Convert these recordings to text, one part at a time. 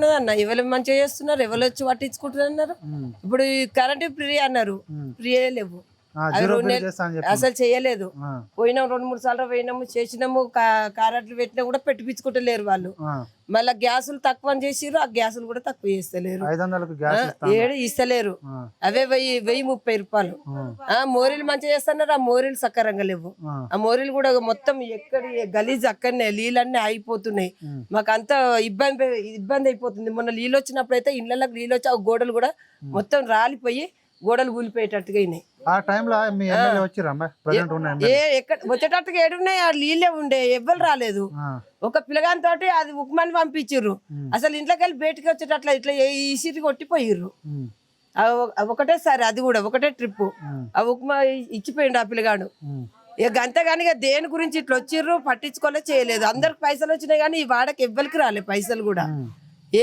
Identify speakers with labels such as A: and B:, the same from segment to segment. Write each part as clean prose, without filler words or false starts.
A: ఎట్లున్నది అన్న, ఎవరు మంచిగా చేస్తున్నారు, ఎవరు వచ్చి పట్టించుకుంటున్నారు అన్నారు. ఇప్పుడు ఈ కరెంట్ ఫ్రీ అన్నారు, ఫ్రీ లేవు, అసలు చేయలేదు. పోయినాం 2-3 సార్లు పోయినాము, చేసినాము, కారెంట్లు పెట్టినా కూడా పెట్టించుకుంటలేరు వాళ్ళు. మళ్ళా గ్యాసులు తక్కువ చేసిర్రు, ఆ గ్యాసులు కూడా తక్కువ చేస్తలేరు, ఏడు ఇస్తలేరు. అవే 1030 రూపాయలు. మోరీలు మంచిగా చేస్తున్నారు, ఆ మోరీలు సక్కరంగా లేవు. ఆ మోరీలు కూడా మొత్తం ఎక్కడ గలీజ్ అక్కడనే నీళ్ళన్నీ అయిపోతున్నాయి. మాకు అంత ఇబ్బంది అయిపోతుంది. మొన్న నీళ్ళు వచ్చినప్పుడు అయితే ఇళ్ళకి నీళ్ళు వచ్చి ఆ గోడలు కూడా మొత్తం రాలిపోయి గోడలు కూలిపోయేటట్టుగా అయినాయి.
B: ఆ టైంలో మీ ఎమ్మెల్యే వచ్చిరమ్మా, ప్రెజెంట్ ఉన్న
A: ఎక్కడ వచ్చేటట్టుగా ఏడున్నాయి, ఆ నీళ్ళే ఉండే, ఎవ్వరు రాలేదు. ఒక పిల్లగాని తోటి అది ఉక్మాని పంపించిర్రు, అసలు ఇంట్లోకి వెళ్ళి బయటకి వచ్చేటట్ల ఇట్లా ఇసిరి కొట్టిపోయిర్రు. ఒకటేసారి, అది కూడా ఒకటే ట్రిప్. ఆ ఉక్మా ఇచ్చిపోయిండు ఆ పిల్లగాడు. ఇక అంతేగాని ఇక దేని గురించి ఇట్లా వచ్చిర్రు, పట్టించుకోలే, చేయలేదు. అందరికి పైసలు వచ్చినాయి కానీ ఈ వాడకి ఎవ్వరికి రాలే పైసలు కూడా.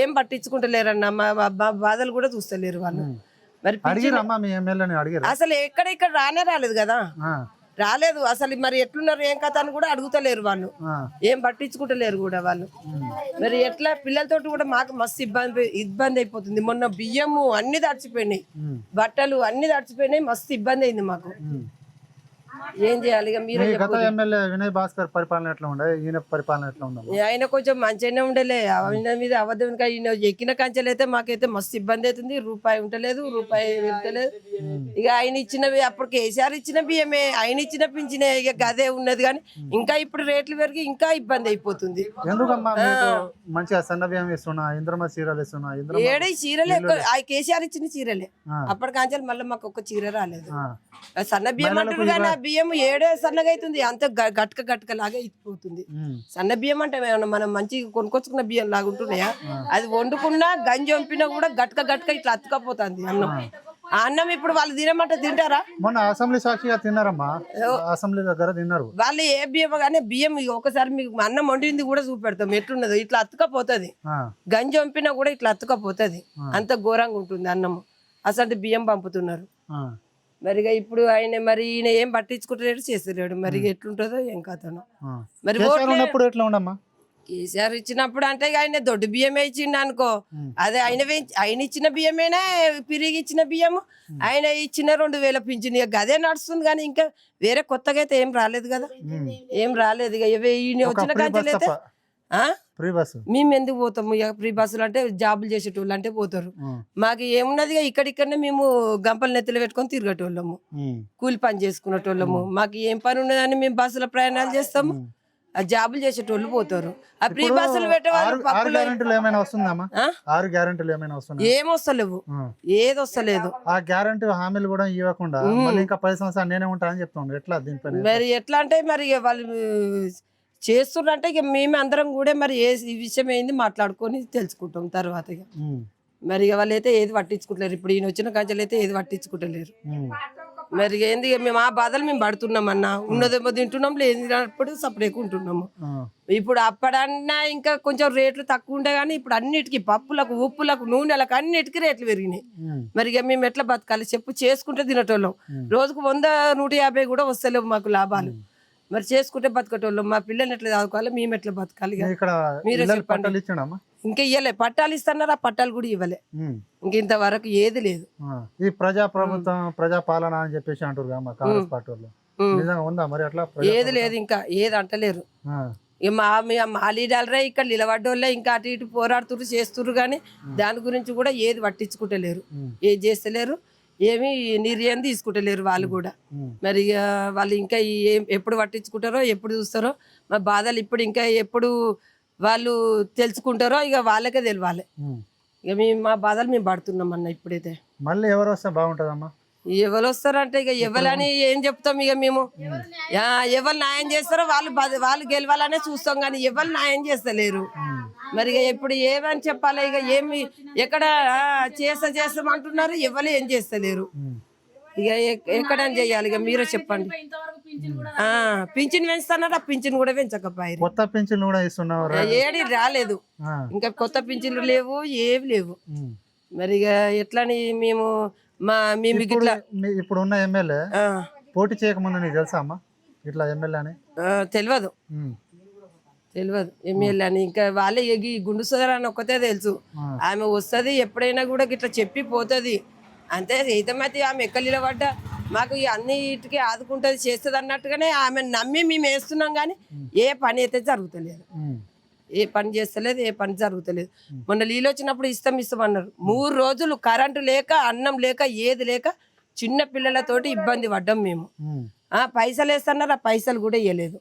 A: ఏం పట్టించుకుంటలేరన్న, మా బాధలు కూడా చూస్తలేరు వాళ్ళు. మరి అసలు ఇక్కడ రానే రాలేదు కదా, రాలేదు అసలు. మరి ఎట్లున్నారు ఏం కథ అని కూడా అడుగుతలేరు వాళ్ళు, ఏం పట్టించుకుంటలేరు కూడా వాళ్ళు. మరి ఎట్లా పిల్లలతోటి కూడా మాకు మస్తు ఇబ్బంది అయిపోతుంది. మొన్న బియ్యము అన్ని తడిచిపోయినాయి, బట్టలు అన్ని తడిచిపోయినాయి, మస్తు ఇబ్బంది అయింది మాకు. ఏం చేయాలి ఇక మీరు?
B: వినయ్ భాస్కర్ పరిపాలన ఎట్లా ఉండే, ఈయన పరిపాలన ఎట్లా ఉండే?
A: ఆయన కొంచెం మంచిగానే ఉండలే, ఆయన మీద అబద్ధం. ఈయన ఎక్కిన కంచెలు అయితే మాకైతే మస్తు ఇబ్బంది అవుతుంది. రూపాయి ఉంటలేదు, రూపాయి వెళ్తలేదు. ఇక ఆయన ఇచ్చినవి అప్పుడు కేసీఆర్ ఇచ్చిన బియ్యమే, ఆయన ఇచ్చిన పింఛనే, ఇక గదే ఉన్నది. కానీ ఇంకా ఇప్పుడు రేట్లు పెరిగి ఇంకా ఇబ్బంది అయిపోతుంది.
B: ఎందుకమ్మా మంచిగా సన్న బియ్యం ఇస్తున్నా, ఇంద్రమ చీరలు ఇస్తున్నా,
A: ఏడే చీరలే కేసీఆర్ ఇచ్చిన చీరలే. అప్పటి కంచెలు మళ్ళీ మాకు ఒక్క చీర రాలేదు. సన్న బియ్యం అంటారు కానీ ఆ బియ్యం ఏడే సన్నగా అవుతుంది, అంత గట్క లాగా అయిపోతుంది. సన్న బియ్యం అంటే మనం మంచిగా కొనుక్కొచ్చుకున్న బియ్యం లాగా ఉంటున్నాయా? అది వండుకున్నా గంజి వంపినా కూడా గట్క ఇట్లా అతుకపోతుంది అన్నం. ఆ అన్నం ఇప్పుడు వాళ్ళు తినమంటే తింటారా?
B: మొన్న అసెంబ్లీ సాక్షిగా తిన్నారమ్మా, అసెంబ్లీ దగ్గర తిన్నారు
A: వాళ్ళు. ఏ బియ్యం కానీ బియ్యం ఒకసారి మీకు అన్నం వండింది కూడా చూపెడతాం ఎట్లున్నదో, ఇట్లా అతుకపోతుంది. గంజి వంపినా కూడా ఇట్లా అతుకపోతుంది, అంత ఘోరంగా ఉంటుంది అన్నము. అసలు బియ్యం పంపుతున్నారు. మరిగా ఇప్పుడు ఆయన మరి ఈయన ఏం పట్టించుకుంటలేడు, చేస్తలేడు. మరి ఎట్లుంటుందో ఏం కథనో. మరి
B: ఎట్లా ఉండమ్మా?
A: కేసీఆర్ ఇచ్చినప్పుడు అంటే ఆయన దొడ్డు బియ్యమే ఇచ్చిండు అనుకో, అదే ఆయన ఇచ్చిన బియ్యమేనా, పిరిగి ఇచ్చిన బియ్యము, ఆయన ఇచ్చిన 2000 పింఛన్, ఇక అదే నడుస్తుంది. కానీ ఇంకా వేరే కొత్తగా అయితే ఏం రాలేదు కదా, ఏం రాలేదు. ఇక ఈయన వచ్చిన కంచెలు అయితే మేము ఎందుకు పోతాము? ఇక ఫ్రీ బస్సులు అంటే జాబులు చేసేటోళ్ళు అంటే పోతారు. మాకు ఏమున్నది, ఇక్కడిక్కడనే మేము గంపలు నెత్తిలో పెట్టుకొని తిరిగేటోళ్ళము, కూలి పని చేసుకునేటోళ్ళము. మాకు ఏం పని ఉన్నదని మేము బస్సులో ప్రయాణాలు చేస్తాము, ఆ జాబులు చేసేటోళ్ళు పోతారు. ఆ ఫ్రీ బస్సులు పెట్టేవాళ్ళు ఏమొస్తలేవు, ఏది వస్తలేదు.
B: ఆ గ్యారంటీ హామీలు కూడా ఇవ్వకుండా ఇంకా 10 సంవత్సరాలు నేనే ఉంటా అని చెప్తాను. ఎట్లా దీనిపైన
A: మరి ఎట్లా అంటే మరి వాళ్ళు చేస్తున్నంటే ఇక మేము అందరం కూడా మరి ఈ విషయం ఏంది మాట్లాడుకొని తెలుసుకుంటాం తర్వాత. ఇక మరి ఇక వాళ్ళు అయితే ఏది పట్టించుకుంటలేరు. ఇప్పుడు ఈయన వచ్చిన కంచెలు అయితే ఏది పట్టించుకుంటలేరు. మరి ఏంది మేము ఆ బాధలు మేము పడుతున్నాం అన్న. ఉన్నదేమో తింటున్నాం, లేనప్పుడు సపరేట్ ఉంటున్నాము. ఇప్పుడు అప్పుడన్నా ఇంకా కొంచెం రేట్లు తక్కువ ఉండే కానీ ఇప్పుడు అన్నిటికీ పప్పులకు, ఉప్పులకు, నూనెలకు అన్నిటికీ రేట్లు పెరిగినాయి. మరి ఇక మేము ఎట్లా బతకాలి చెప్పు? చేసుకుంటే తినటోళ్ళం, రోజుకు 100-150 కూడా వస్తలేవు మాకు లాభాలు. మరి చేసుకుంటే బతకటోళ్ళం, మా పిల్లల్ని ఎట్లా చదువుకోవాలి, మేము ఎట్లా బతకాలి? మీరే చెప్పండి. ఇంకా ఇవ్వలే, పట్టాలు ఇస్తున్నారు, ఆ పట్టాలు కూడా ఇవ్వలే. ఇంక ఇంతవరకు ఏది లేదు.
B: ఈ ప్రభుత్వం ప్రజాపాలన అని చెప్పేసి అంటారు కాంగ్రెస్ పార్టీ ఉందా మరి? అట్లా
A: ఏది లేదు, ఇంకా ఏది అంటలేరు. ఇక మా లీడర్లే ఇక్కడ నిలబడ్డోళ్ళే ఇంకా అటు ఇటు పోరాడుతున్నారు, చేస్తున్నారు. కానీ దాని గురించి కూడా ఏది పట్టించుకుంటలేరు, ఏది చేస్తలేరు, ఏమి నిర్ణయం తీసుకుంటలేరు వాళ్ళు కూడా. మరి వాళ్ళు ఇంకా ఎప్పుడు పట్టించుకుంటారో, ఎప్పుడు చూస్తారో, మా బాధలు ఇప్పుడు ఇంకా ఎప్పుడు వాళ్ళు తెలుసుకుంటారో ఇక వాళ్ళకే తెలియాలి. ఇక మా బాధలు మేము పడుతున్నాం అన్న. ఇప్పుడైతే
B: మళ్ళీ ఎవరు వస్తే బాగుంటుందమ్మా?
A: ఎవరు వస్తారంటే ఇక ఎవరని ఏం చెప్తాం? ఇక మేము ఎవరు న్యాయం చేస్తారో వాళ్ళు గెలవాలనే చూస్తాం, కానీ ఎవరు న్యాయం చేస్తలేరు. మరి ఇప్పుడు ఏమని చెప్పాలి? ఇక ఏమి ఎక్కడ చేస్తామంటున్నారు, ఎవరు ఏం చేస్తలేరు. ఇక ఎక్కడని చెయ్యాలి? ఇక మీరే చెప్పండి. పింఛన్ పెంచుతున్నారు, ఆ పింఛన్ కూడా పెంచకపోయారు.
B: కొత్త పింఛన్ కూడా ఇస్తున్నారు,
A: ఏడి రాలేదు. ఇంకా కొత్త పింఛన్లు లేవు, ఏవి లేవు. మరి ఇక ఎట్లని మేము
B: ఇప్పుడు ఉన్న ఎమ్మెల్యే పోటీ చేయకముందు నీకు తెలుసా అమ్మా ఇట్లా ఎమ్మెల్యే అని?
A: తెలియదు. తెలియదు ఎమ్మెల్యే అని. ఇంకా వాళ్ళే ఈ గుండు సుధర్ అని ఒక్కతే తెలుసు. ఆమె వస్తుంది ఎప్పుడైనా కూడా ఇట్లా చెప్పి పోతుంది అంతే. అయితే ఆమె ఎక్కడ నిలబడ్డా మాకు ఈ అన్నిటికీ ఆదుకుంటుంది చేస్తుంది అన్నట్టుగానే ఆమె నమ్మి మేము వేస్తున్నాం. కానీ ఏ పని అయితే జరుగుతలేదు, ఏ పని చేస్తలేదు, ఏ పని జరుగుతలేదు. మొన్న నీళ్ళు వచ్చినప్పుడు ఇస్తామన్నారు. 3 రోజులు కరెంటు లేక, అన్నం లేక, ఏది లేక చిన్న పిల్లలతోటి ఇబ్బంది పడ్డాం మేము. పైసలు వేస్తున్నారు, ఆ పైసలు కూడా ఇవ్వలేదు.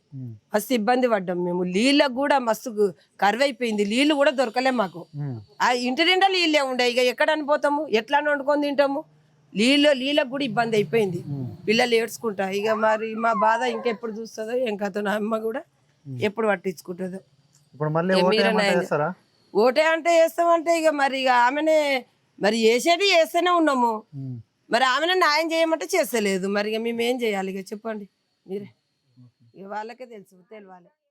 A: మస్తు ఇబ్బంది పడ్డాం మేము. నీళ్ళకు కూడా మస్తు కరువైపోయింది, నీళ్లు కూడా దొరకలే మాకు. ఆ ఇంటి నిండా నీళ్ళే ఉండే, ఇక ఎక్కడ అనిపోతాము, ఎట్లా వండుకొని తింటాము. నీళ్ళకు కూడా ఇబ్బంది అయిపోయింది. పిల్లలు ఏడ్చుకుంటా. ఇక మరి మా బాధ ఇంకెప్పుడు చూస్తుందో ఏం కథ. నా అమ్మ కూడా ఎప్పుడు పట్టించుకుంటుందో. ఓటే అంటే వేస్తామంటే ఇక ఆమెనే మరి వేసేది వేస్తూనే ఉన్నాము. మరి ఆమెను న్యాయం చేయమంటే చేస్తలేదు. మరి ఇక మేము ఏం చేయాలి? ఇక చెప్పండి మీరే, ఇక వాళ్ళకే తెలుసు, తెలియాలి.